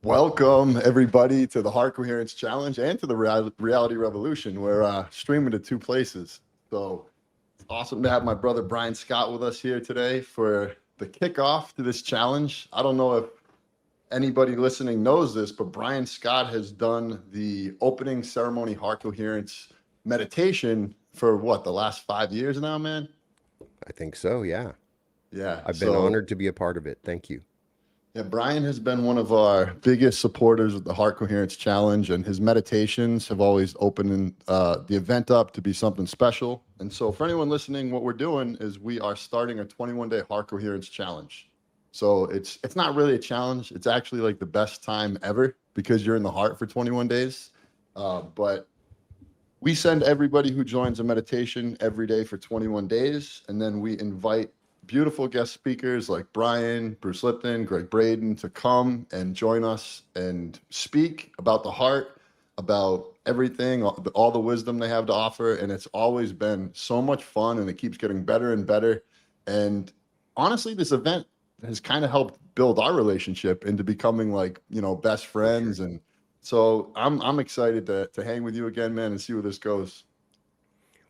Welcome, everybody, to the Heart Coherence Challenge and to the Reality Revolution. We're streaming to two places. So it's awesome to have my brother Brian Scott with us here today for the kickoff to this challenge. I don't know if anybody listening knows this, but Brian Scott has done the opening ceremony Heart Coherence meditation for what, the last 5 years now, man? I think so, yeah. Yeah. I've been So honored to be a part of it. Thank you. Yeah, Brian has been one of our biggest supporters of the Heart Coherence Challenge, and his meditations have always opened the event up to be something special. And so, for anyone listening, what we're doing is we are starting a 21-day Heart Coherence Challenge. So it's not really a challenge; it's actually like the best time ever because you're in the heart for 21 days. But we send everybody who joins a meditation every day for 21 days, and then we invite beautiful guest speakers like Brian, Bruce Lipton, Greg Braden to come and join us and speak about the heart, about everything, all the wisdom they have to offer. And it's always been so much fun, and it keeps getting better and better. And honestly, this event has kind of helped build our relationship into becoming like, best For sure. friends. And so I'm excited to hang with you again, man, and see where this goes.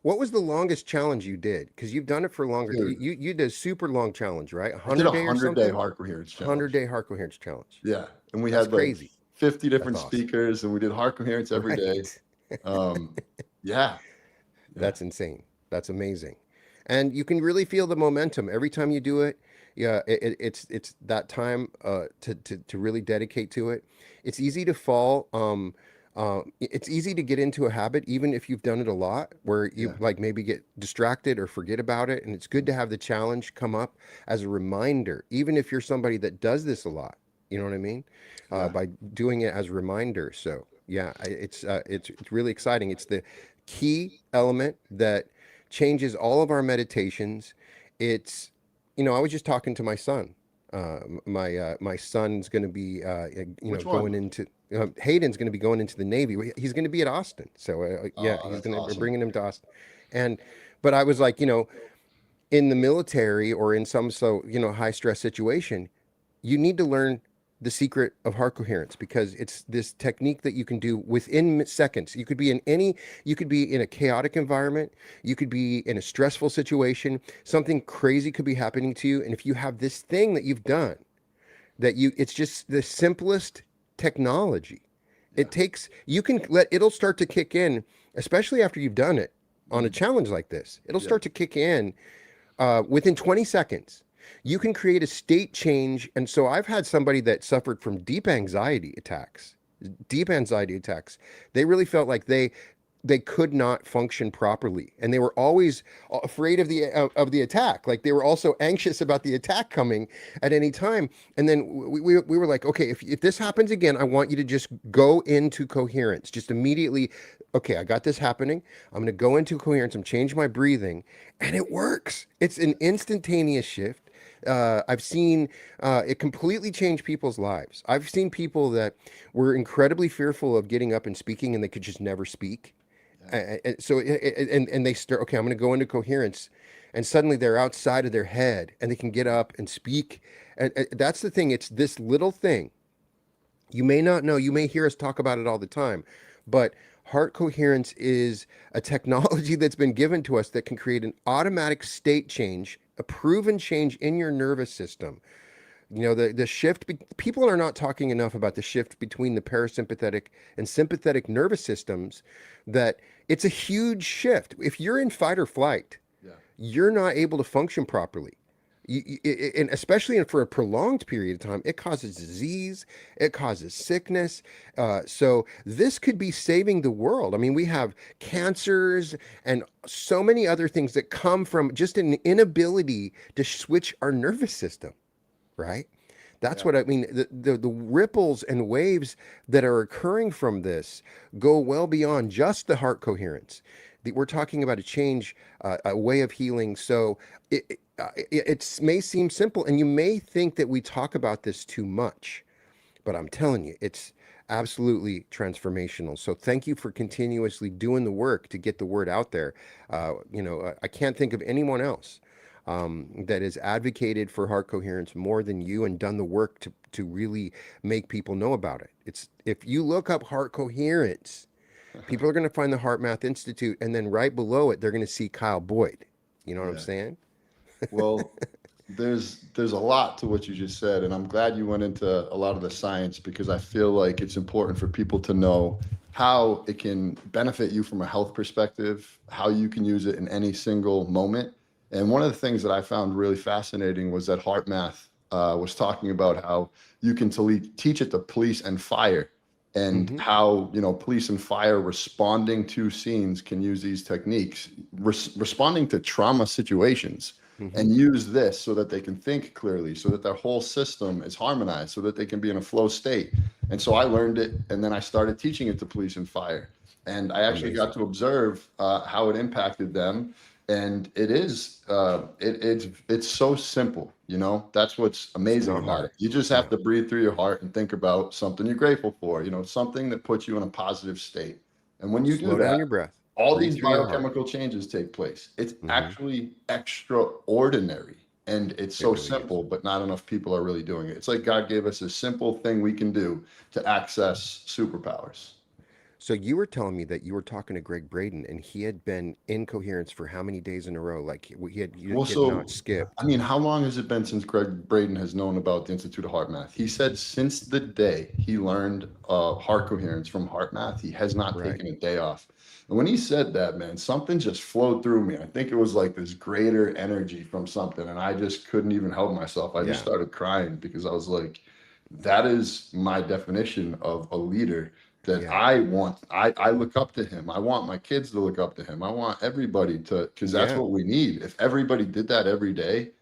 What was the longest challenge you did? Because you've done it for longer. You, Dude, you you did a super long challenge, right? A I did a 100 day or 100-day something? heart coherence Hundred challenge. day heart coherence challenge. Yeah, and we That's had like crazy. 50 That's different awesome. speakers, and we did heart coherence every day. Right. Um, yeah, yeah, That's insane. That's amazing. And you can really feel the momentum every time you do it. Yeah, it's that time to really dedicate to it. It's easy to fall. It's easy to get into a habit, even if you've done it a lot, where you yeah, like maybe get distracted or forget about it. And it's good to have the challenge come up as a reminder, even if you're somebody that does this a lot. You know what I mean? yeah, By doing it as a reminder. So yeah, it's really exciting. It's the key element that changes all of our meditations. It's, I was just talking to my son. My son's going to be, Which going one? into Hayden's going to be going into the Navy. He's going to be at Austin. So yeah, Oh, he's that's going to we're awesome. bringing him to Austin, and but I was like, in the military or in some high stress situation, you need to learn the secret of heart coherence because it's this technique that you can do within seconds. You could be in a chaotic environment, you could be in a stressful situation, something crazy could be happening to you. And if you have this thing that you've done, it's just the simplest technology. Yeah, You can let, it'll start to kick in, especially after you've done it on a mm, challenge like this. It'll yeah, start to kick in within 20 seconds. You can create a state change. And so I've had somebody that suffered from deep anxiety attacks. They really felt like they could not function properly, and they were always afraid of the attack. Like they were also anxious about the attack coming at any time. And then we were like, okay, if this happens again, I want you to just go into coherence just immediately. Okay, I got this happening. I'm going to go into coherence. I'm change my breathing, and it works. It's an instantaneous shift. I've seen it completely change people's lives. I've seen people that were incredibly fearful of getting up and speaking, and they could just never speak. yeah, And they start. Okay, I'm going to go into coherence, and suddenly they're outside of their head, and they can get up and speak. And that's the thing. It's this little thing. You may not know. You may hear us talk about it all the time, but heart coherence is a technology that's been given to us that can create an automatic state change, a proven change in your nervous system. The shift, people are not talking enough about the shift between the parasympathetic and sympathetic nervous systems, that it's a huge shift. If you're in fight or flight, yeah, you're not able to function properly. And especially for a prolonged period of time, it causes disease, it causes sickness. So this could be saving the world. I mean, we have cancers and so many other things that come from just an inability to switch our nervous system, right? That's yeah, what I mean. The ripples and waves that are occurring from this go well beyond just the heart coherence. We're talking about a change, a way of healing. So it may seem simple, and you may think that we talk about this too much, but I'm telling you, it's absolutely transformational. So thank you for continuously doing the work to get the word out there. I can't think of anyone else. that has advocated for heart coherence more than you and done the work to really make people know about it. It's if you look up heart coherence, people are going to find the Heart Math Institute, and then right below it, they're going to see Kyle Boyd. You know what I'm Yeah. saying? Well, there's a lot to what you just said, and I'm glad you went into a lot of the science because I feel like it's important for people to know how it can benefit you from a health perspective, how you can use it in any single moment. And one of the things that I found really fascinating was that Heart Math was talking about how you can teach it to police and fire, and Hmm. how police and fire responding to scenes can use these techniques, responding to trauma situations, Hmm. and use this so that they can think clearly, so that their whole system is harmonized, so that they can be in a flow state. And so I learned it, and then I started teaching it to police and fire. And I actually got Amazing. to observe how it impacted them. And it's so simple, That's what's It's amazing not about it. hard. You just have Yeah. to breathe through your heart and think about something you're grateful for, something that puts you in a positive state. And when you do Slow down that, your breath. all Breathe these through your heart. biochemical changes take place. It's Hmm. actually extraordinary. And it's It so really is. simple, but not enough people are really doing it. It's like God gave us a simple thing we can do to access superpowers. So you were telling me that you were talking to Greg Braden, and he had been in coherence for how many days in a row? Like Well, he had not so, skipped. I mean, how long has it been since Greg Braden has known about the Institute of Heart Math? He said since the day he learned heart coherence from Heart Math, he has not Right. taken a day off. And when he said that, man, something just flowed through me. I think it was like this greater energy from something, and I just couldn't even help myself. I just Yeah. started crying because I was like, that is my definition of a leader that Yeah. I want. I look up to him. I want my kids to look up to him. I want everybody to, because that's Yeah. what we need. If everybody did that every day,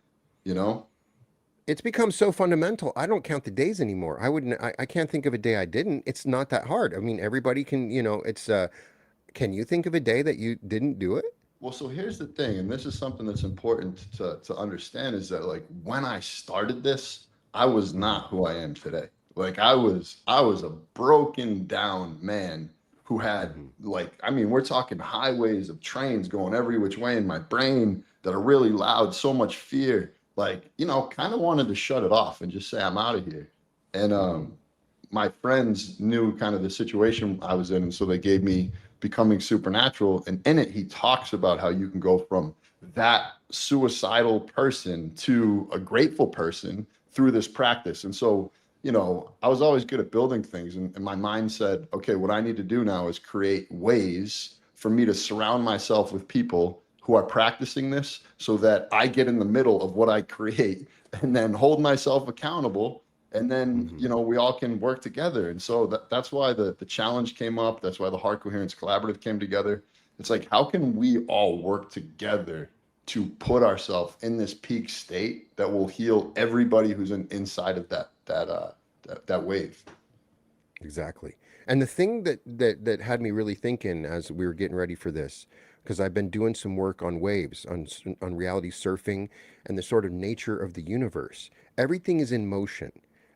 you know, It's become so fundamental. I don't count the days anymore. I wouldn't. I can't think of a day I didn't. It's not that hard. I mean, everybody can. It's. Can you think of a day that you didn't do it? well, so here's the thing, and this is something that's important to understand is that like when I started this, I was Hmm. not who I am today. Like I was a broken down man who had Hmm. like I mean, we're talking highways of trains going every which way in my brain that are really loud, so much fear. Like, kind of wanted to shut it off and just say I'm out of here. And Hmm. my friends knew kind of the situation I was in, and so they gave me Becoming Supernatural. And in it, he talks about how you can go from that suicidal person to a grateful person through this practice. And so, I was always good at building things. And my mind said, okay, what I need to do now is create ways for me to surround myself with people who are practicing this so that I get in the middle of what I create and then hold myself accountable, and then Hmm. we all can work together. And so that's why the challenge came up. That's why the Heart Coherence Collaborative came together. It's like, how can we all work together to put ourselves in this peak state that will heal everybody who's inside of that wave. Exactly. And the thing that had me really thinking as we were getting ready for this, because I've been doing some work on waves, on reality surfing, and the sort of nature of the universe. Everything is in motion.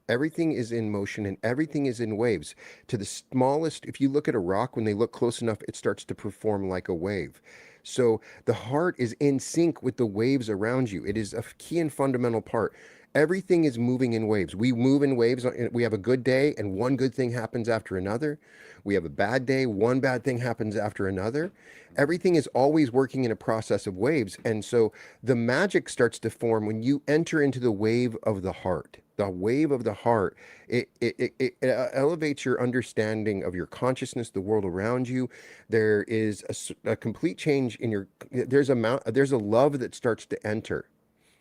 Everything is in motion and everything is in waves. To the smallest, if you look at a rock, when they look close enough, it starts to perform like a wave. So the heart is in sync with the waves around you. It is a key and fundamental part. Everything is moving in waves. We move in waves. We have a good day, and one good thing happens after another. We have a bad day, one bad thing happens after another. Everything is always working in a process of waves. And so the magic starts to form when you enter into the wave of the heart. The wave of the heart, it elevates your understanding of your consciousness, the world around you. There is a complete change in your, there's a love that starts to enter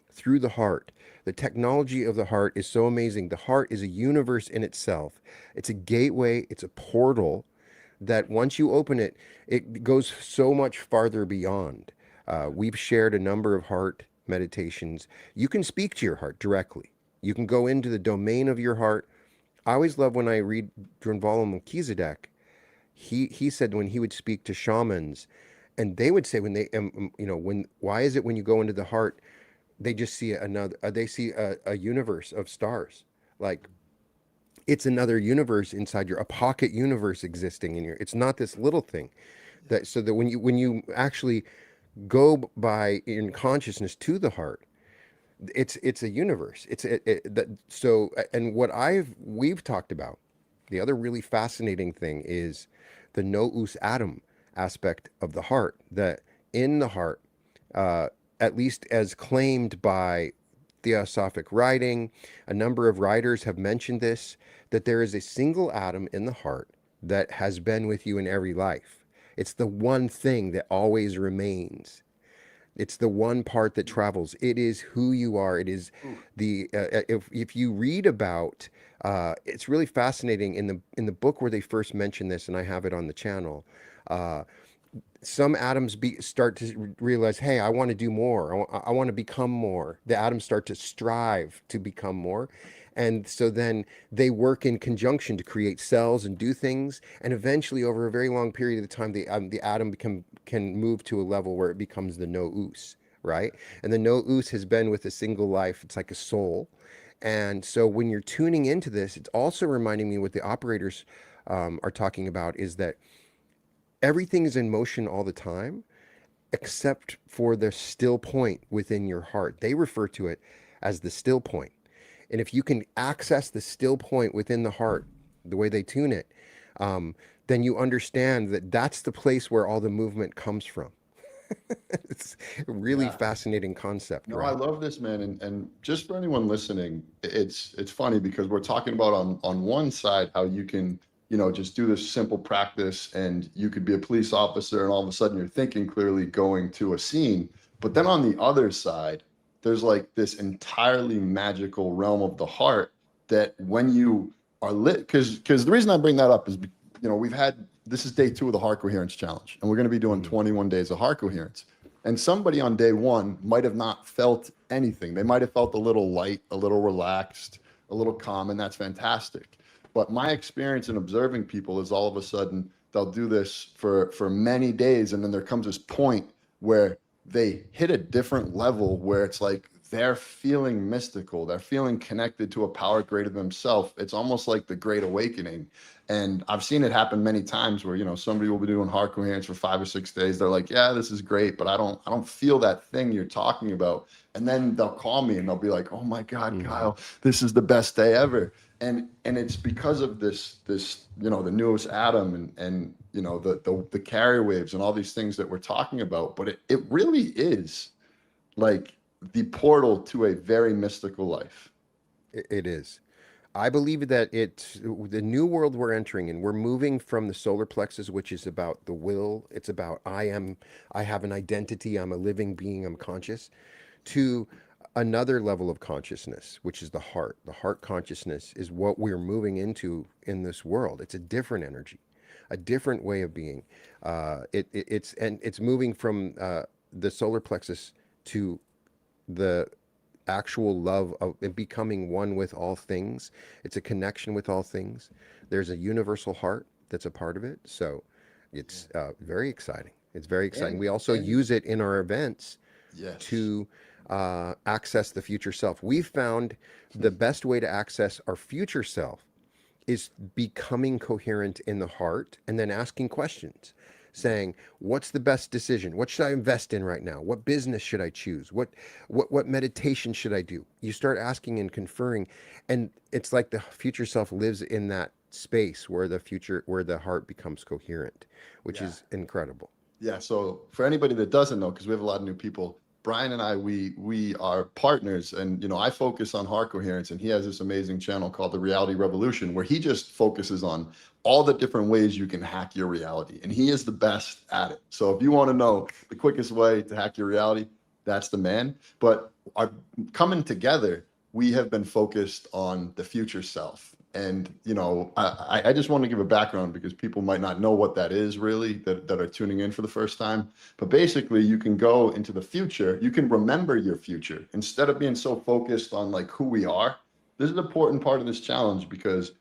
through the heart. The technology of the heart is so amazing. The heart is a universe in itself. It's a gateway, it's a portal that once you open it, it goes so much farther beyond. We've shared a number of heart meditations. You can speak to your heart directly. You can go into the domain of your heart. I always love when I read Drunvalo Melchizedek. He said when he would speak to shamans, and they would say when they when why is it when you go into the heart they just see another they see a universe of stars, like it's another universe inside your a pocket universe existing in your, it's not this little thing that, so that when you actually go by in consciousness to the heart, it's a universe. And what we've talked about, the other really fascinating thing is the no us atom aspect of the heart. That in the heart, uh, at least as claimed by Theosophic writing, a number of writers have mentioned this, that there is a single atom in the heart that has been with you in every life. It's the one thing that always remains. It's the one part that travels. It is who you are. It is Ooh. if you read about, it's really fascinating in the book where they first mention this, and I have it on the channel. Uh, some atoms start to realize, hey, I want to do more. I want to become more. The atoms start to strive to become more. And so then they work in conjunction to create cells and do things. And eventually, over a very long period of time, the atom can move to a level where it becomes the no us, right? And the no us has been with a single life. It's like a soul. And so when you're tuning into this, it's also reminding me what the operators are talking about is that everything is in motion all the time except for the still point within your heart. They refer to it as the still point. And if you can access the still point within the heart, the way they tune it, um, then you understand that that's the place where all the movement comes from. It's a really Yeah. fascinating concept, No, I right? love this, man. And just for anyone listening, it's funny because we're talking about on one side how you can, just do this simple practice and you could be a police officer and all of a sudden you're thinking clearly going to a scene. But then on the other side, there's like this entirely magical realm of the heart that when you are lit, because the reason I bring that up is, we've had this is day 2 of the heart coherence challenge, and we're going to be doing Mhm. 21 days of heart coherence. And somebody on day 1 might have not felt anything. They might have felt a little light, a little relaxed, a little calm, and that's fantastic. But my experience in observing people is all of a sudden they'll do this for many days, and then there comes this point where they hit a different level where it's like they're feeling mystical, they're feeling connected to a power greater than themselves. It's almost like the Great Awakening. And I've seen it happen many times where, somebody will be doing heart coherence for 5 or 6 days. They're like, yeah, this is great, but I don't feel that thing you're talking about. And then they'll call me and they'll be like, oh my God, Mhm. Kyle, this is the best day ever. And it's because of this, the newest atom and the carrier waves and all these things that we're talking about. But it really is like the portal to a very mystical life. It is. I believe that it's the new world we're entering in. We're moving from the solar plexus, which is about the will. It's about I have an identity. I'm a living being. I'm conscious, to another level of consciousness, which is the heart. The heart consciousness is what we're moving into in this world. It's a different energy, a different way of being. It's moving from the solar plexus to the actual love of and becoming one with all things. It's a connection with all things. There's a universal heart that's a part of it. So it's very exciting. It's very exciting. And We also and use it in our events yes. to access the future self. We've found the best way to access our future self is becoming coherent in the heart and then asking questions, saying, what's the best decision? What should I invest in right now? What business should I choose? What meditation should I do? You start asking and conferring, and it's like the future self lives in that space where the heart becomes coherent, which Yeah. is incredible. Yeah. So for anybody that doesn't know, because we have a lot of new people, Brian and I, we are partners, and I focus on heart coherence, and he has this amazing channel called the Reality Revolution, where he just focuses on all the different ways you can hack your reality, and he is the best at it. So if you want to know the quickest way to hack your reality, that's the man. But our coming together, we have been focused on the future self. And I just want to give a background because people might not know what that is really that are tuning in for the first time. But basically, you can go into the future. You can remember your future instead of being so focused on like who we are. This is an important part of this challenge because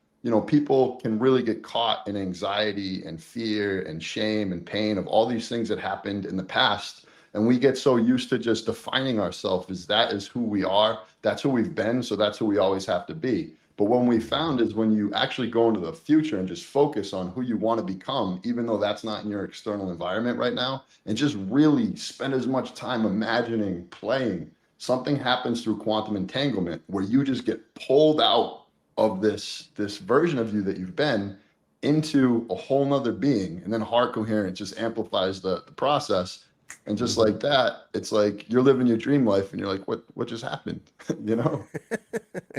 people can really get caught in anxiety and fear and shame and pain of all these things that happened in the past. And we get so used to just defining ourselves as that is who we are. That's who we've been. So that's who we always have to be. But what we found is when you actually go into the future and just focus on who you want to become, even though that's not in your external environment right now, and just really spend as much time imagining, playing, something happens through quantum entanglement where you just get pulled out of this version of you that you've been into a whole nother being. And then heart coherence just amplifies the process. And just Mhm. like that, it's like you're living your dream life and you're like, what just happened? You know?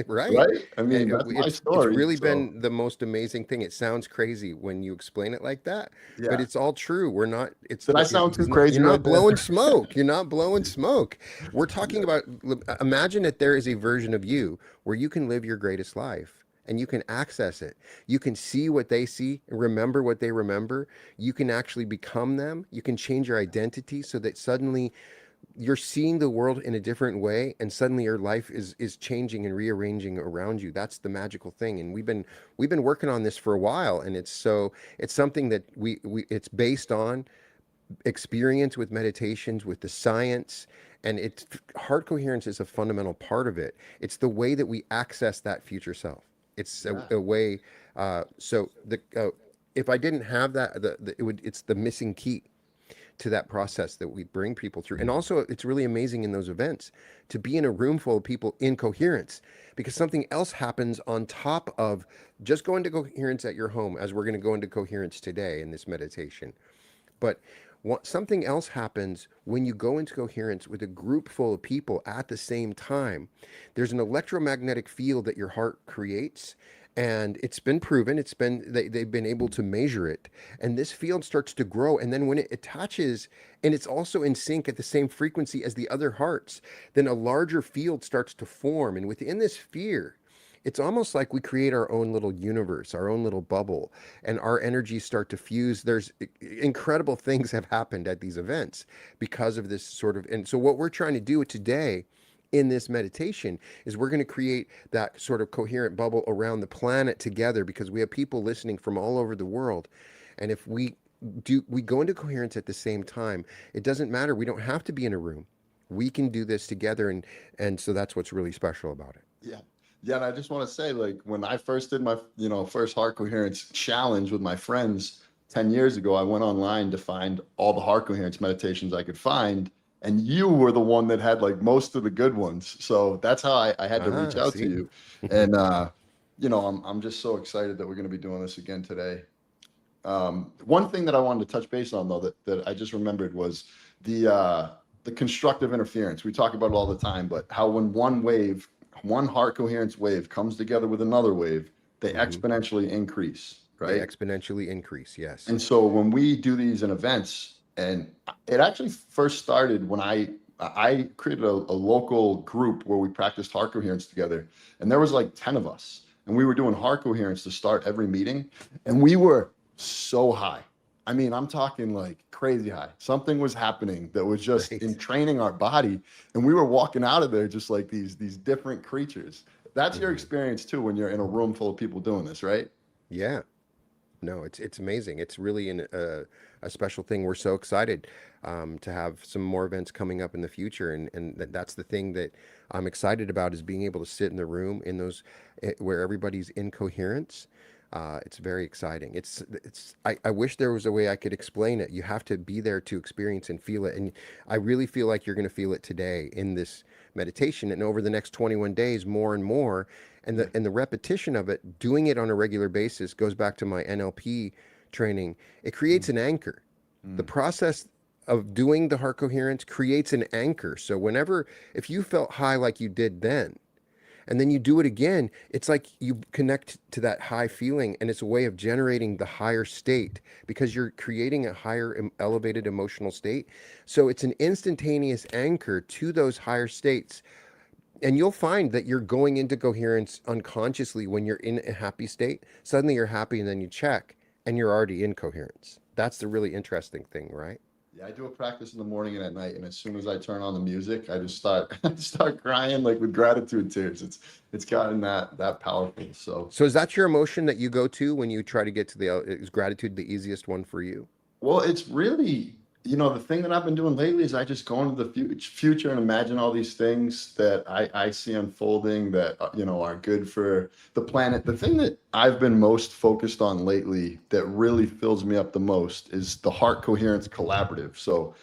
Right. Right? I mean, that's my It's story. really So been the most amazing thing. It sounds crazy when you explain it like that, but yeah. it's all true. We're not, Did I sound too you're crazy not right there? blowing smoke. You're not blowing smoke. We're talking Yeah. about, imagine that there is a version of you where you can live your greatest life and you can access it. You can see what they see and remember what they remember. You can actually become them. You can change your identity so that suddenly you're seeing the world in a different way and suddenly your life is changing and rearranging around you. That's the magical thing, and we've been working on this for a while, and it's something that we it's based on experience with meditations, with the science, and it's heart coherence is a fundamental part of it. It's the way that we access that future self. It's Yeah. a way, so the if I didn't have that, it's the missing key to that process that we bring people through. And also, it's really amazing in those events to be in a room full of people in coherence, because something else happens on top of just going to coherence at your home, as we're going to go into coherence today in this meditation. But something else happens when you go into coherence with a group full of people at the same time. There's an electromagnetic field that your heart creates. And it's been proven, they've been able to measure it. And this field starts to grow. And then when it attaches and it's also in sync at the same frequency as the other hearts, then a larger field starts to form. And within this sphere, it's almost like we create our own little universe, our own little bubble, and our energies start to fuse. There's incredible things have happened at these events because of this sort of. And so, what we're trying to do today in this meditation is we're going to create that sort of coherent bubble around the planet together, because we have people listening from all over the world. And if we go into coherence at the same time, it doesn't matter. We don't have to be in a room. We can do this together. And so that's what's really special about it. Yeah. Yeah. And I just want to say, like, when I first did my, first heart coherence challenge with my friends 10 years ago, I went online to find all the heart coherence meditations I could find. And you were the one that had like most of the good ones. So that's how I had to reach out to See? you. And, I'm just so excited that we're going to be doing this again today. One thing that I wanted to touch base on, though, that I just remembered was the constructive interference. We talk about it all the time, but how when one heart coherence wave comes together with another wave, they Hmm. exponentially increase, They right? exponentially increase. Yes. And so when we do these in events, and it actually first started when I created a local group where we practiced heart coherence together, and there was like 10 of us, and we were doing heart coherence to start every meeting, and we were so high. I mean, I'm talking like crazy high. Something was happening that was just in Right. training our body, and we were walking out of there just like these different creatures. That's your Hmm. experience too when you're in a room full of people doing this, right? Yeah. No, it's amazing. It's really a special thing. We're so excited to have some more events coming up in the future, and that's the thing that I'm excited about, is being able to sit in the room in those where everybody's in coherence. It's very exciting. I wish there was a way I could explain it. You have to be there to experience and feel it, and I really feel like you're going to feel it today in this meditation, and over the next 21 days, more and more. And Yeah. the repetition of it, doing it on a regular basis, goes back to my NLP training. It creates an anchor. The Mm. process of doing the heart coherence creates an anchor. So whenever, if you felt high like you did then, and then you do it again, it's like you connect to that high feeling, and it's a way of generating the higher state, because you're creating a higher elevated emotional state. So it's an instantaneous anchor to those higher states, and you'll find that you're going into coherence unconsciously. When you're in a happy state, suddenly you're happy, and then you check and you're already in coherence. That's the really interesting thing, right? Yeah, I do a practice in the morning and at night, and as soon as I turn on the music, I just start I start crying like with gratitude tears. It's gotten that powerful. So, So is that your emotion that you go to when you try to get to the is gratitude the easiest one for you? well, it's really The thing that I've been doing lately is I just go into the future and imagine all these things that I see unfolding that, are good for the planet. The thing that I've been most focused on lately that really fills me up the most is the Heart Coherence Collaborative. So,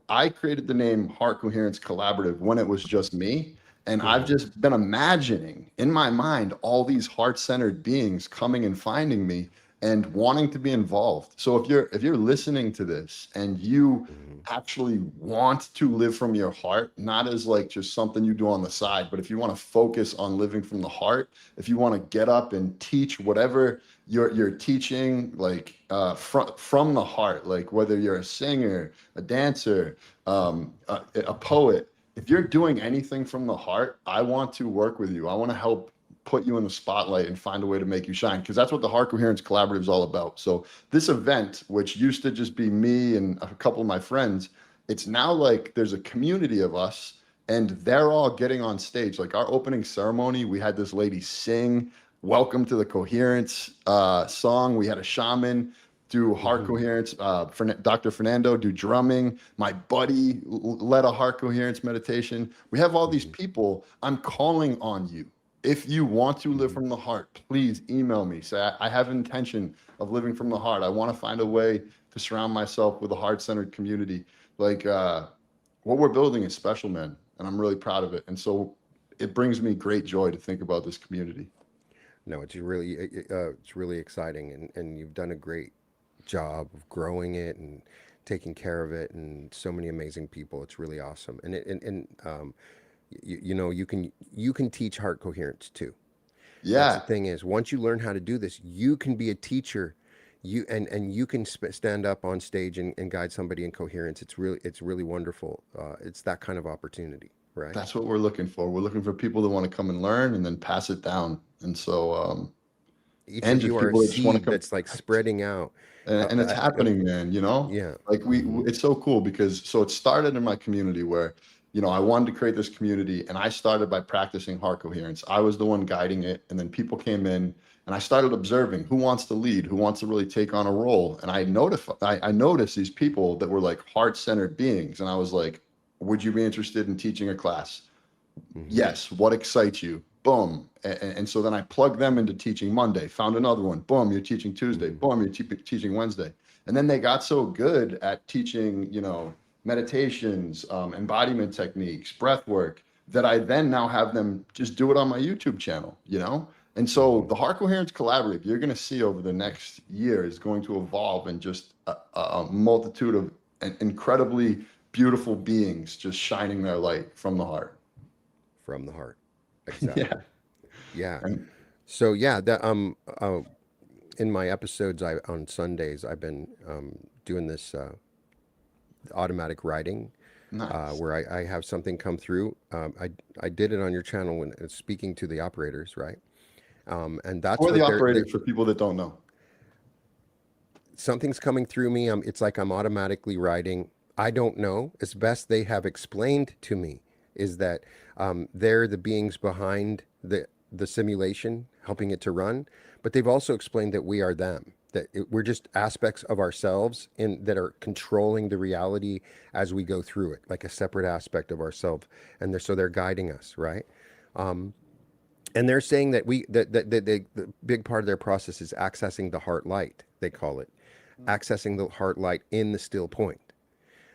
I created the name Heart Coherence Collaborative when it was just me. And I've Hmm. just been imagining in my mind all these heart-centered beings coming and finding me and wanting to be involved. So if you're listening to this and you Hmm. actually want to live from your heart, not as like just something you do on the side, but if you want to focus on living from the heart, if you want to get up and teach whatever you're teaching, like from the heart, like whether you're a singer, a dancer, a poet, if you're doing anything from the heart, I want to work with you. I want to help put you in the spotlight and find a way to make you shine, because that's what the Heart Coherence Collaborative is all about. So this event, which used to just be me and a couple of my friends, it's now like there's a community of us and they're all getting on stage. Like our opening ceremony, we had this lady sing Welcome to the Coherence song. We had a shaman do heart Hmm. coherence. Dr. Fernando do drumming. My buddy led a heart coherence meditation. We have all these Hmm. people. I'm calling on you. If you want to live Hmm. from the heart, please email me. Say, I have intention of living from the heart. I want to find a way to surround myself with a heart-centered community. Like what we're building is special, man, and I'm really proud of it. And so it brings me great joy to think about this community. No, it's really exciting, and you've done a great job of growing it and taking care of it, and so many amazing people. It's really awesome, you can teach heart coherence too. That's the Yeah, thing is, once you learn how to do this, you can be a teacher. And you can stand up on stage and guide somebody in coherence. It's really wonderful. It's that kind of opportunity, right? that's what we're looking for. We're looking for people that want to come and learn and then pass it down. And so, Each and of you just are a people that just want to seed come that's like connect. spreading out. And it's happening, man, Yeah. like Hmm. it's so cool because so it started in my community where, I wanted to create this community and I started by practicing heart coherence. I was the one guiding it. And then people came in and I started observing who wants to lead, who wants to really take on a role. And I noticed these people that were like heart-centered beings. And I was like, would you be interested in teaching a class? Hmm. Yes, what excites you? Boom. And so then I plugged them into teaching Monday, found another one. Boom, you're teaching Tuesday. Hmm. Boom, you're teaching Wednesday. And then they got so good at teaching, meditations, embodiment techniques, breath work, that I then now have them just do it on my YouTube channel. And so Hmm. the Heart Coherence Collaborative, you're going to see over the next year is going to evolve in just a multitude of incredibly beautiful beings just shining their light from the heart. From the heart. Yeah. Exactly. Yeah. And So yeah, that in my episodes I on Sundays I've been doing this automatic writing nice. where I have something come through. I did it on your channel when speaking to the operators, right? And that's Or the what operator for people that don't know. something's coming through me. It's like I'm automatically writing. I don't know. As best they have explained to me is that they're the beings behind the simulation, helping it to run. But they've also explained that we are them. We're just aspects of ourselves in that are controlling the reality as we go through it, like a separate aspect of ourselves. And they're guiding us, right? And they're saying that the big part of their process is accessing the heart light. They call it accessing the heart light in the still point,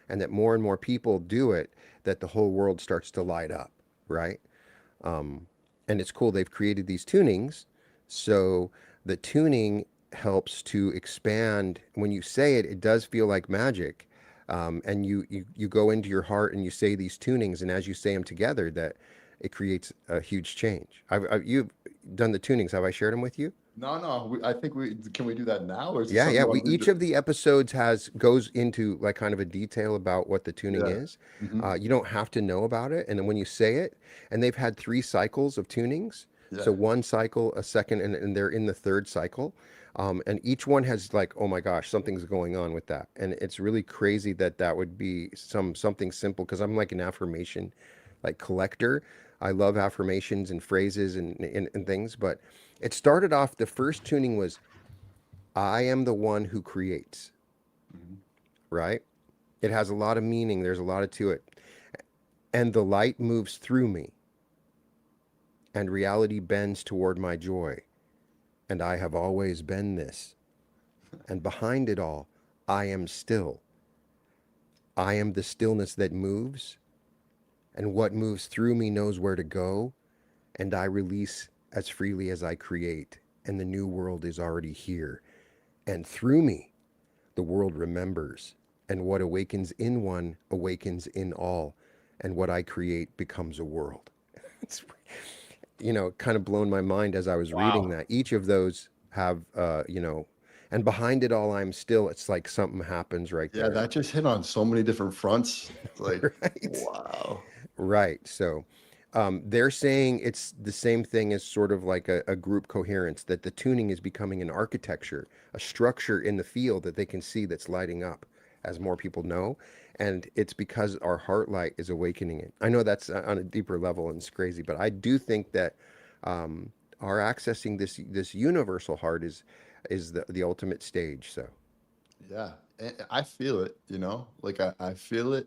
and that more and more people do it, that the whole world starts to light up, right? And it's cool. They've created these tunings, so the tuning helps to expand. When you say it, it does feel like magic. And you go into your heart and you say these tunings, and as you say them together, that it creates a huge change. You've done the tunings. Have I shared them with you? No, no. I think we can we do that now, or is it Yeah, something yeah. you We want to each read? of the episodes has goes into like kind of a detail about what the tuning Yeah. is. Hmm. You don't have to know about it, and then when you say it, and they've had 3 cycles of tunings. So Yeah. one cycle, a second, and they're in the third cycle. And each one has like, oh my gosh, something's going on with that, and it's really crazy that that would be something simple because I'm like an affirmation, like collector. I love affirmations and phrases and things, but it started off. The first tuning was I am the one who creates, Hmm. right? It has a lot of meaning. There's a lot to it. And the light moves through me, and reality bends toward my joy. And I have always been this. And behind it all, I am still. I am the stillness that moves, and what moves through me knows where to go, and I release as freely as I create, and the new world is already here. And through me, the world remembers, and what awakens in one awakens in all, and what I create becomes a world. It's, kind of blown my mind as I was reading Wow. that. Each of those have, and behind it all, I'm still, it's like something happens right Yeah, there. that just hit on so many different fronts. It's like, Right. wow. Right. So they're saying it's the same thing as sort of like a group coherence, that the tuning is becoming an architecture, a structure in the field that they can see that's lighting up as more people know. And it's because our heart light is awakening it. I know that's on a deeper level and it's crazy, but I do think that um, our accessing this universal heart is the ultimate stage. So Yeah, I feel it, like I feel it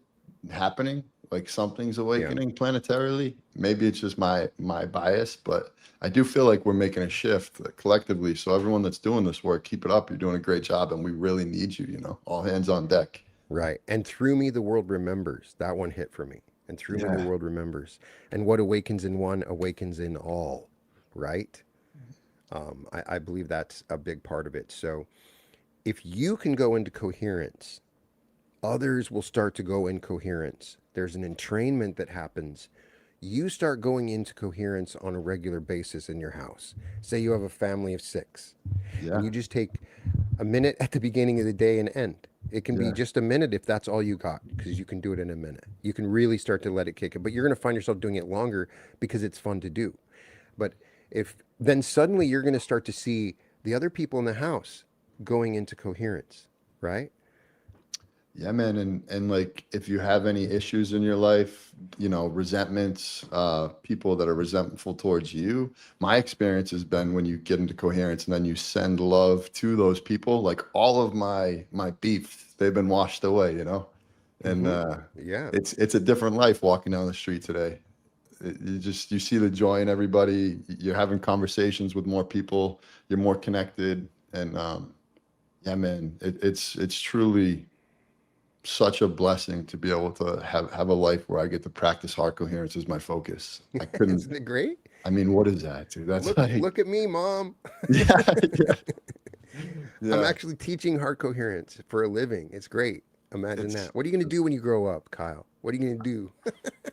happening, like something's yeah, awakening planetarily. Maybe it's just my bias, but I do feel like we're making a shift collectively. So everyone that's doing this work, keep it up. You're doing a great job, and we really need you, all hands on deck. right. And through me, the world remembers. That one hit for me. And through me, the Yeah. world remembers. And what awakens in one awakens in all, right? I believe that's a big part of it. So if you can go into coherence, others will start to go in coherence. There's an entrainment that happens. You start going into coherence on a regular basis in your house. Say you have a family of six, and Yeah. you just take a minute at the beginning of the day and end. It can be Yeah. just a minute if that's all you got, because you can do it in a minute. You can really start to let it kick it, but you're going to find yourself doing it longer because it's fun to do. But if then suddenly you're going to start to see the other people in the house going into coherence, right? Yeah, man, and like if you have any issues in your life, resentments, people that are resentful towards you, my experience has been when you get into coherence and then you send love to those people, like all of my beef, they've been washed away. And Mm-hmm. Yeah. it's a different life walking down the street today. You see the joy in everybody. You're having conversations with more people. You're more connected, and yeah, man, it's truly such a blessing to be able to have a life where I get to practice heart coherence as my focus. I couldn't. Isn't it great? I mean, what is that, dude? That's like, Look at me, mom. yeah, yeah, I'm yeah. actually teaching heart coherence for a living. It's great. Imagine It's, that. What are you going to do it's. when you grow up, Kyle? What are you going to do?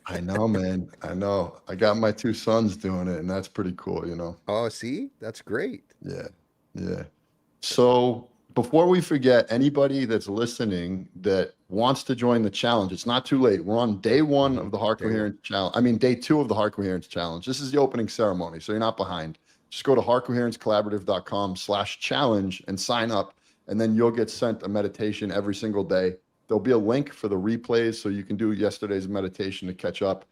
I know, man. I know. I got my two sons doing it, and that's pretty cool. Oh, see? That's great. Yeah, yeah. So before we forget, anybody that's listening that wants to join the challenge, it's not too late. We're on day one Mm-hmm. of the Heart Day one. Coherence Challenge. I mean, day two of the Heart Coherence Challenge. This is the opening ceremony, so you're not behind. Just go to heartcoherencecollaborative.com/challenge and sign up, and then you'll get sent a meditation every single day. There'll be a link for the replays, so you can do yesterday's meditation to catch up.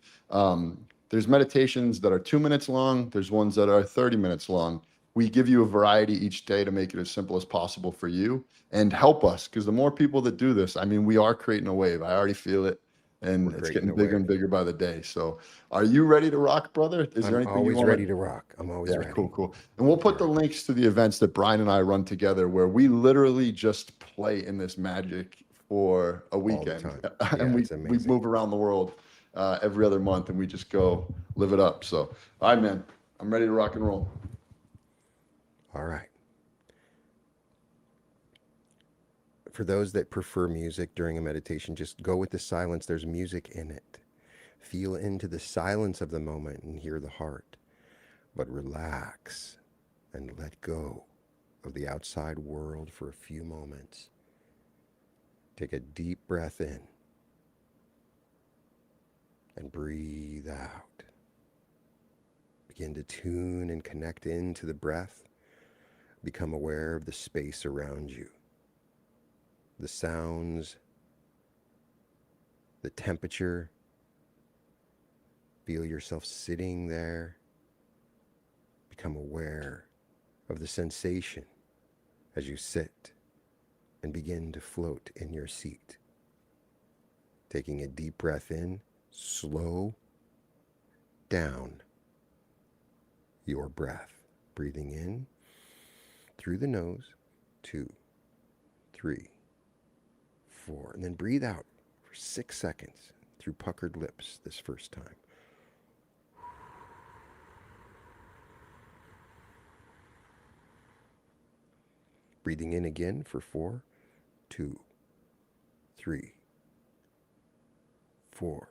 There's meditations that are 2 minutes long. There's ones that are 30 minutes long. We give you a variety each day to make it as simple as possible for you and help us, because the more people that do this, I mean, we are creating a wave. I already feel it, We're and it's creating getting a bigger wave. and bigger by the day. So are you ready to rock, brother? Is there I'm anything you always want to? ready to rock. I'm always Yeah, ready. cool, cool. And we'll All put the right. links to the events that Brian and I run together where we literally just play in this magic for a All the weekend. time. And Yeah, we it's we amazing. move around the world every other month, and we just go live it up. So, all right, man, I'm ready to rock and roll. All right. For those that prefer music during a meditation, just go with the silence. There's music in it. Feel into the silence of the moment and hear the heart, but relax and let go of the outside world for a few moments. Take a deep breath in and breathe out. Begin to tune and connect into the breath. Become aware of the space around you, the sounds, the temperature. Feel yourself sitting there. Become aware of the sensation as you sit and begin to float in your seat. Taking a deep breath in, slow down your breath. Breathing in through the nose, 2, 3, 4. And then breathe out for 6 seconds through puckered lips this first time. Breathing in again for 4, 2, 3, 4.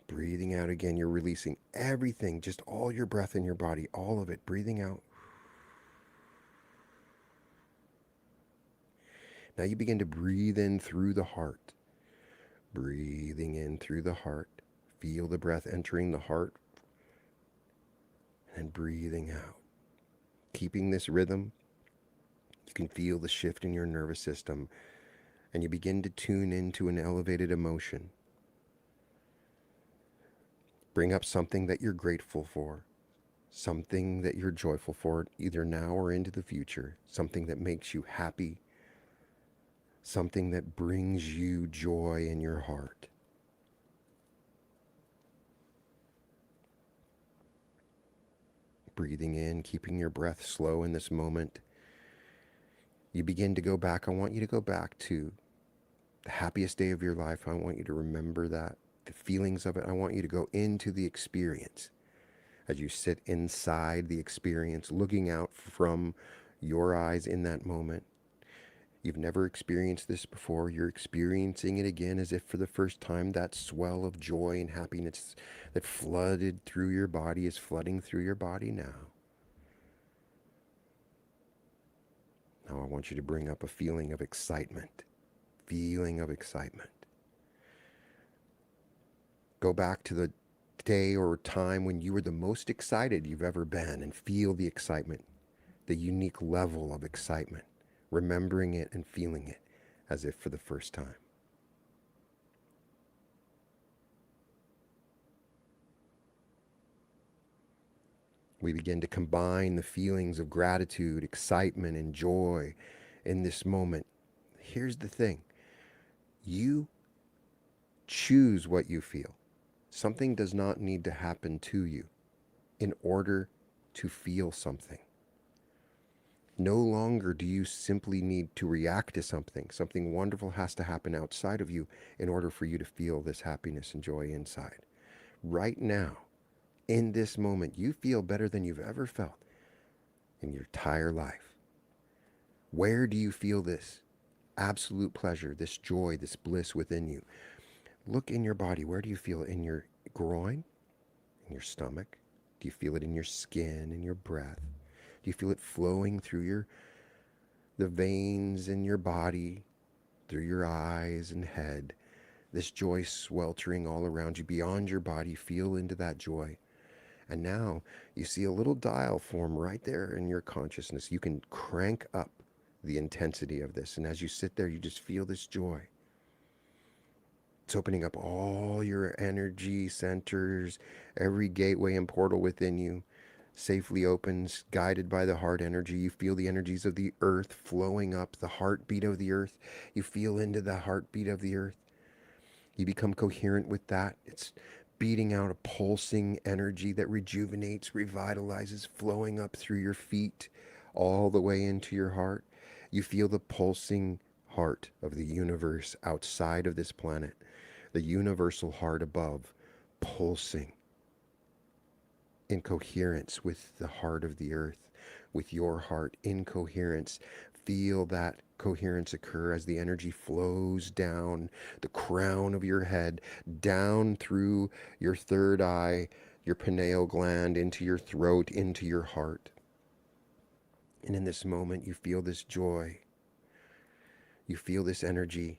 Breathing out again, you're releasing everything, just all your breath in your body, all of it. Breathing out. Now you begin to breathe in through the heart. Breathing in through the heart. Feel the breath entering the heart and breathing out. Keeping this rhythm, you can feel the shift in your nervous system and you begin to tune into an elevated emotion. Bring up something that you're grateful for, something that you're joyful for, either now or into the future, something that makes you happy, something that brings you joy in your heart. Breathing in, keeping your breath slow in this moment. You begin to go back. I want you to go back to the happiest day of your life. I want you to remember that, the feelings of it. I want you to go into the experience as you sit inside the experience, looking out from your eyes in that moment. You've never experienced this before. You're experiencing it again as if for the first time. That swell of joy and happiness that flooded through your body is flooding through your body now. Now I want you to bring up a feeling of excitement. Feeling of excitement. Go back to the day or time when you were the most excited you've ever been and feel the excitement, the unique level of excitement, remembering it and feeling it as if for the first time. We begin to combine the feelings of gratitude, excitement, and joy in this moment. Here's the thing. You choose what you feel. Something does not need to happen to you in order to feel something. No longer do you simply need to react to something. Something wonderful has to happen outside of you in order for you to feel this happiness and joy inside. Right now, in this moment, you feel better than you've ever felt in your entire life. Where do you feel this absolute pleasure, this joy, this bliss within you? Look in your body. Where do you feel it? In your groin? In your stomach? Do you feel it in your skin, in your breath? Do you feel it flowing through the veins in your body, through your eyes and head? This joy sweltering all around you, beyond your body. Feel into that joy. And now you see a little dial form right there in your consciousness. You can crank up the intensity of this. And as you sit there, you just feel this joy. It's opening up all your energy centers, every gateway and portal within you safely opens, guided by the heart energy. You feel the energies of the earth flowing up, the heartbeat of the earth. You feel into the heartbeat of the earth. You become coherent with that. It's beating out a pulsing energy that rejuvenates, revitalizes, flowing up through your feet, all the way into your heart. You feel the pulsing heart of the universe outside of this planet, the universal heart above, pulsing in coherence with the heart of the earth, with your heart in coherence. Feel that coherence occur as the energy flows down the crown of your head, down through your third eye, your pineal gland, into your throat, into your heart. And in this moment, you feel this joy. You feel this energy,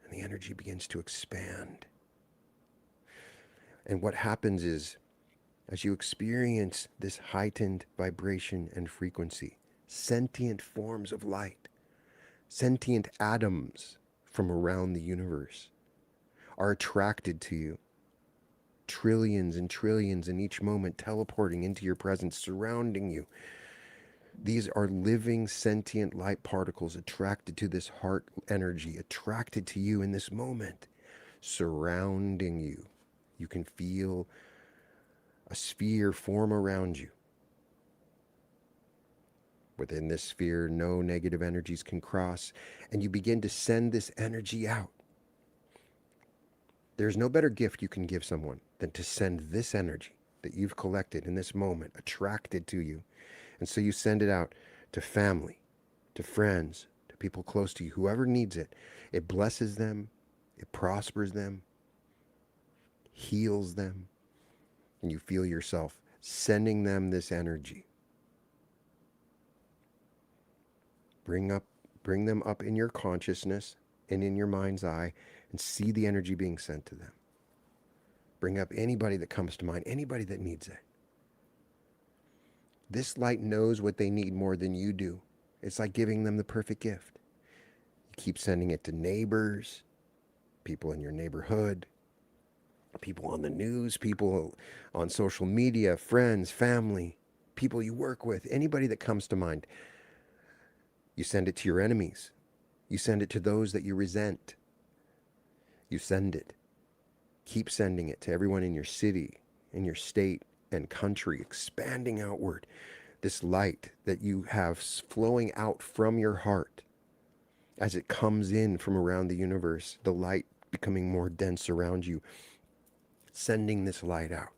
and the energy begins to expand. And what happens is, as you experience this heightened vibration and frequency, sentient forms of light, sentient atoms from around the universe are attracted to you. Trillions and trillions in each moment teleporting into your presence, surrounding you. These are living sentient light particles attracted to this heart energy, attracted to you in this moment. surrounding you. You can feel a sphere form around you. Within this sphere, no negative energies can cross, and you begin to send this energy out. There's no better gift you can give someone than to send this energy that you've collected in this moment, attracted to you. And so you send it out to family, to friends, to people close to you, whoever needs it. It blesses them, it prospers them, heals them, and you feel yourself sending them this energy. Bring them up in your consciousness and in your mind's eye and see the energy being sent to them. Bring up anybody that comes to mind, anybody that needs it. This light knows what they need more than you do. It's like giving them the perfect gift. You keep sending it to neighbors, people in your neighborhood, people on the news, people on social media, friends, family, people you work with, anybody that comes to mind. You send it to your enemies. You send it to those that you resent. You send it. Keep sending it to everyone in your city, in your state and country, expanding outward. This light that you have flowing out from your heart as it comes in from around the universe, the light becoming more dense around you, sending this light out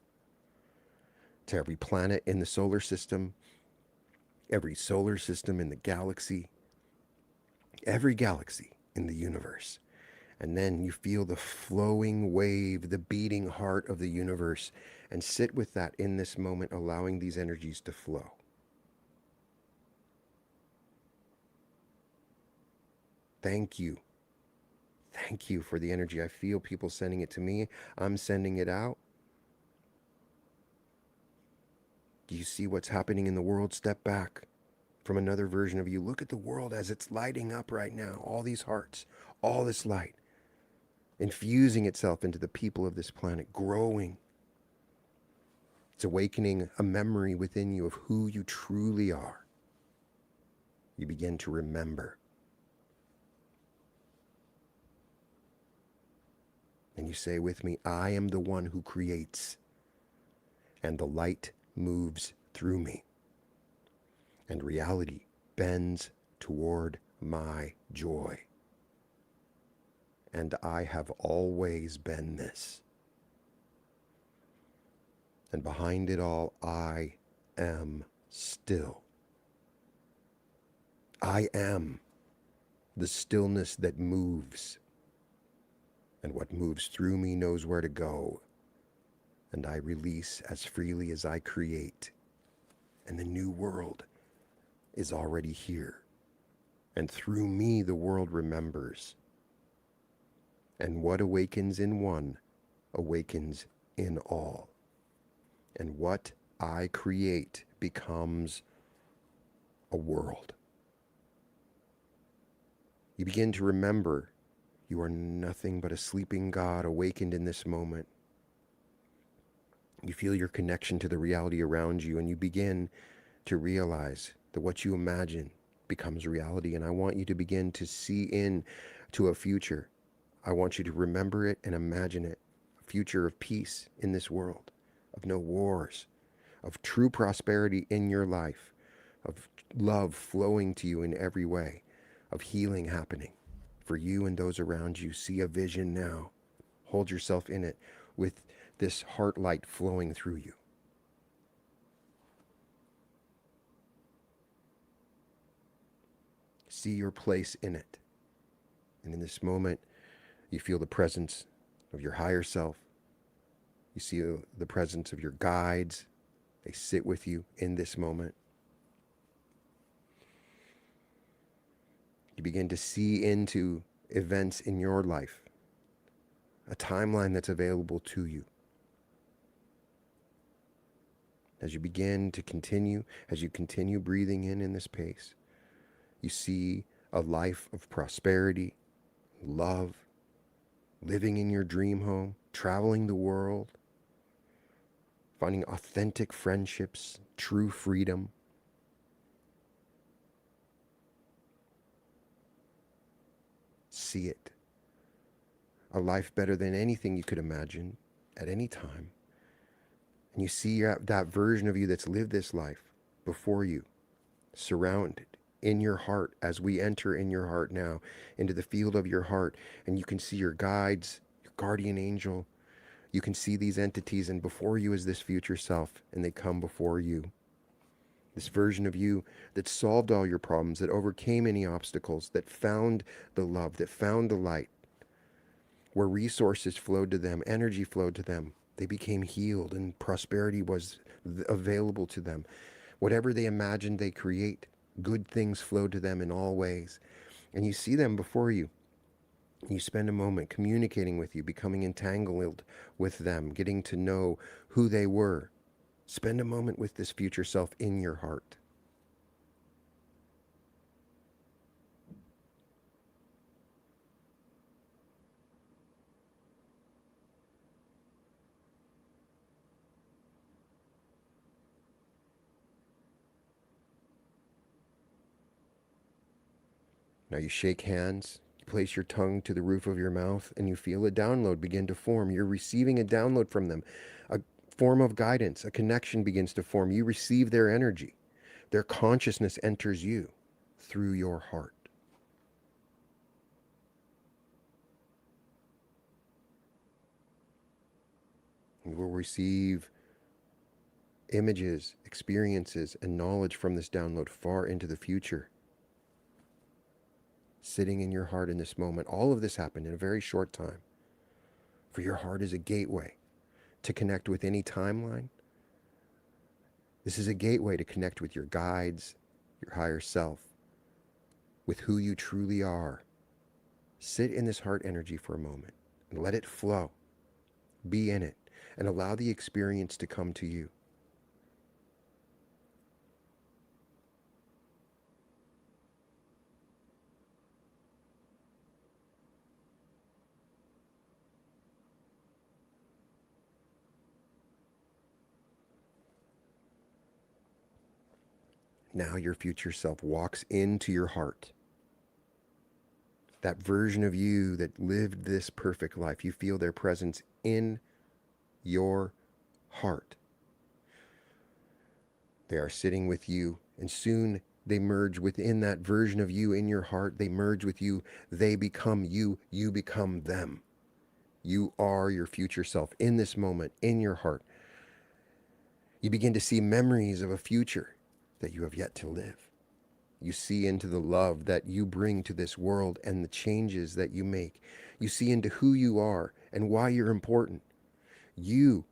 to every planet in the solar system, every solar system in the galaxy, every galaxy in the universe. And then you feel the flowing wave, the beating heart of the universe, and sit with that in this moment, allowing these energies to flow. Thank you. Thank you for the energy. I feel people sending it to me. I'm sending it out. Do you see what's happening in the world? Step back from another version of you. Look at the world as it's lighting up right now. All these hearts, all this light, infusing itself into the people of this planet, growing. It's awakening a memory within you of who you truly are. You begin to remember. And you say with me, I am the one who creates, and the light moves through me, and reality bends toward my joy. And I have always been this. And behind it all, I am still. I am the stillness that moves. And what moves through me knows where to go. And I release as freely as I create. And the new world is already here. And through me, the world remembers. And what awakens in one, awakens in all. And what I create becomes a world. You begin to remember you are nothing but a sleeping God awakened in this moment. You feel your connection to the reality around you, and you begin to realize that what you imagine becomes reality. And I want you to begin to see into a future. I want you to remember it and imagine it. A future of peace in this world, of no wars, of true prosperity in your life, of love flowing to you in every way, of healing happening for you and those around you. See a vision now. Hold yourself in it with this heart light flowing through you. See your place in it. And in this moment, you feel the presence of your higher self. You see the presence of your guides. They sit with you in this moment. You begin to see into events in your life, a timeline that's available to you. As you begin to continue, as you continue breathing in this pace, you see a life of prosperity, love, living in your dream home, traveling the world, finding authentic friendships, true freedom. See it. a life better than anything you could imagine at any time. And you see that version of you that's lived this life before you, surrounded in your heart as we enter in your heart now into the field of your heart. And you can see your guides, your guardian angel. You can see these entities, and before you is this future self, and they come before you. This version of you that solved all your problems, that overcame any obstacles, that found the love, that found the light, where resources flowed to them, energy flowed to them. They became healed and prosperity was available to them. Whatever they imagined, they create. Good things flow to them in all ways. And you see them before you. You spend a moment communicating with you, becoming entangled with them, getting to know who they were. Spend a moment with this future self in your heart. Now you shake hands, you place your tongue to the roof of your mouth, and you feel a download begin to form. You're receiving a download from them. A form of guidance, a connection begins to form. You receive their energy. Their consciousness enters you through your heart. You will receive images, experiences, and knowledge from this download far into the future. Sitting in your heart in this moment, all of this happened in a very short time. For your heart is a gateway to connect with any timeline. This is a gateway to connect with your guides, your higher self, with who you truly are. Sit in this heart energy for a moment and let it flow. Be in it and allow the experience to come to you. Now your future self walks into your heart. That version of you that lived this perfect life, you feel their presence in your heart. They are sitting with you, and soon they merge within that version of you in your heart. They merge with you. They become you. You become them. You are your future self in this moment, in your heart. You begin to see memories of a future that you have yet to live. You see into the love that you bring to this world and the changes that you make. You see into who you are and why you're important. You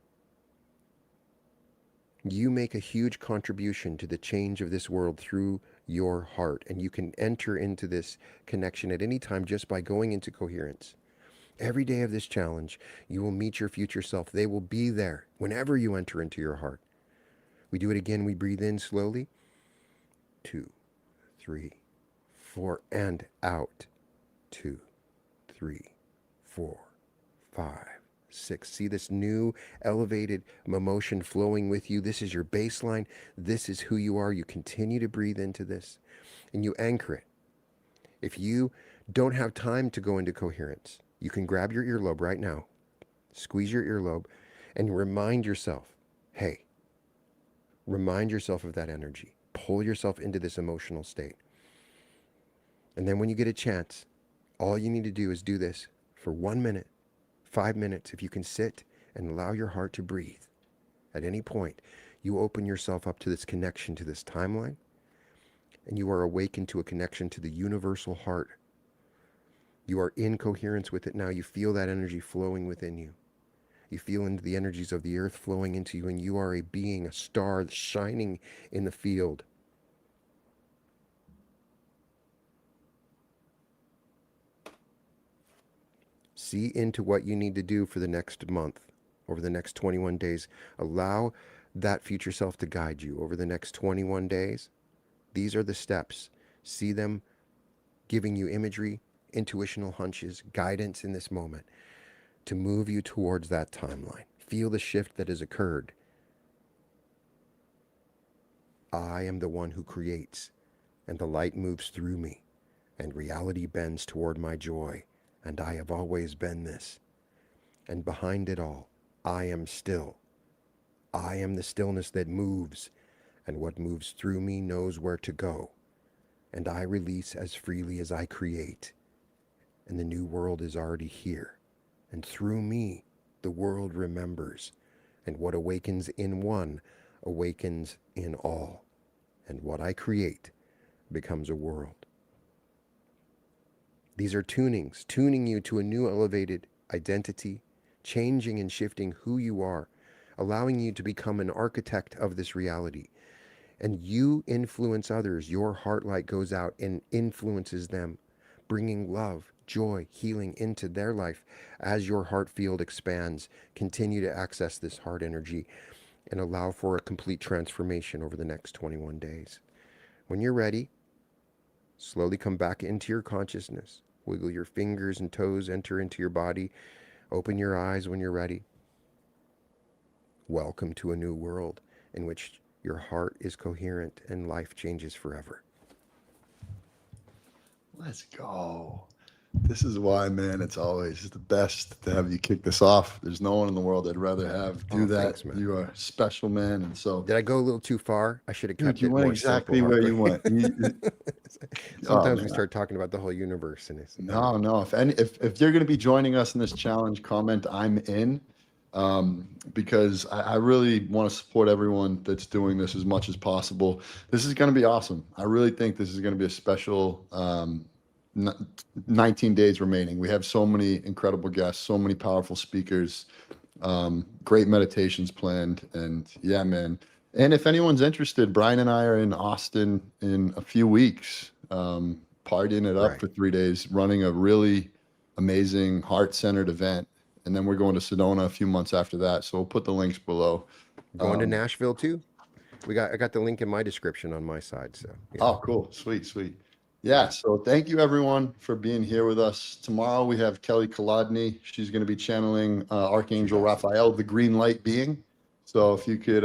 make a huge contribution to the change of this world through your heart. And you can enter into this connection at any time just by going into coherence. Every day of this challenge, you will meet your future self. They will be there whenever you enter into your heart. We do it again. We breathe in slowly. 2, 3, 4, and out. 2, 3, 4, 5, 6. See this new elevated emotion flowing with you. This is your baseline. This is who you are. You continue to breathe into this and you anchor it. If you don't have time to go into coherence, you can grab your earlobe right now, squeeze your earlobe, and remind yourself, hey, remind yourself of that energy. Pull yourself into this emotional state. And then when you get a chance, all you need to do is do this for 1 minute, 5 minutes. If you can sit and allow your heart to breathe at any point, you open yourself up to this connection to this timeline, and you are awakened to a connection to the universal heart. You are in coherence with it now. You feel that energy flowing within you. You feel into the energies of the earth flowing into you, and you are a being, a star shining in the field. See into what you need to do for the next month, over the next 21 days. Allow that future self to guide you over the next 21 days. These are the steps. See them giving you imagery, intuitional hunches, guidance in this moment to move you towards that timeline. Feel the shift that has occurred. I am the one who creates, and the light moves through me, and reality bends toward my joy, and I have always been this. And behind it all, I am still. I am the stillness that moves, and what moves through me knows where to go. And I release as freely as I create. And the new world is already here. And through me, the world remembers. And what awakens in one awakens in all. And what I create becomes a world. These are tunings, tuning you to a new elevated identity, changing and shifting who you are, allowing you to become an architect of this reality. And you influence others. Your heart light goes out and influences them, bringing love, joy, healing into their life as your heart field expands. Continue to access this heart energy and allow for a complete transformation over the next 21 days. When you're ready, slowly come back into your consciousness. Wiggle your fingers and toes, enter into your body. Open your eyes when you're ready. Welcome to a new world in which your heart is coherent and life changes forever. Let's go. This is why, man, it's always the best to have you kick this off. There's no one in the world I'd rather have do that. Thanks, man. You are special, man. And so, Did I go a little too far? I should have dude, kept you it went more exactly simple. where you went. Oh, Sometimes we man. start talking about the whole universe, and it's No. If you're going to be joining us in this challenge, comment I'm in, because I really want to support everyone that's doing this as much as possible. This is going to be awesome. I really think this is going to be a special 19 days remaining. We have so many incredible guests, so many powerful speakers, great meditations planned, and yeah, man. And if anyone's interested, Brian and I are in Austin in a few weeks, partying it up right. for 3 days, running a really amazing heart-centered event. And then we're going to Sedona a few months after that. So we'll put the links below. Going to Nashville too. I got the link in my description on my side. So yeah. Oh, cool. Sweet. Yeah. So thank you everyone for being here with us. Tomorrow we have Kelly Kolodny. She's going to be channeling Archangel Raphael, the green light being. So if you could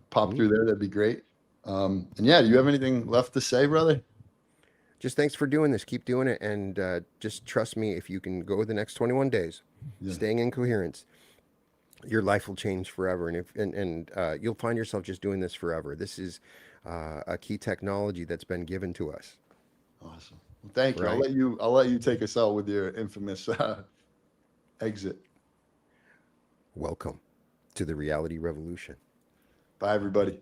pop through there, that'd be great. And yeah, do you have anything left to say, brother? Just thanks for doing this. Keep doing it, and just trust me. If you can go the next 21 days, Yeah. staying in coherence, your life will change forever, and you'll find yourself just doing this forever. This is a key technology that's been given to us. Awesome. Well, thank you. Right? I'll let you take us out with your infamous exit. Welcome to the reality revolution. Bye, everybody.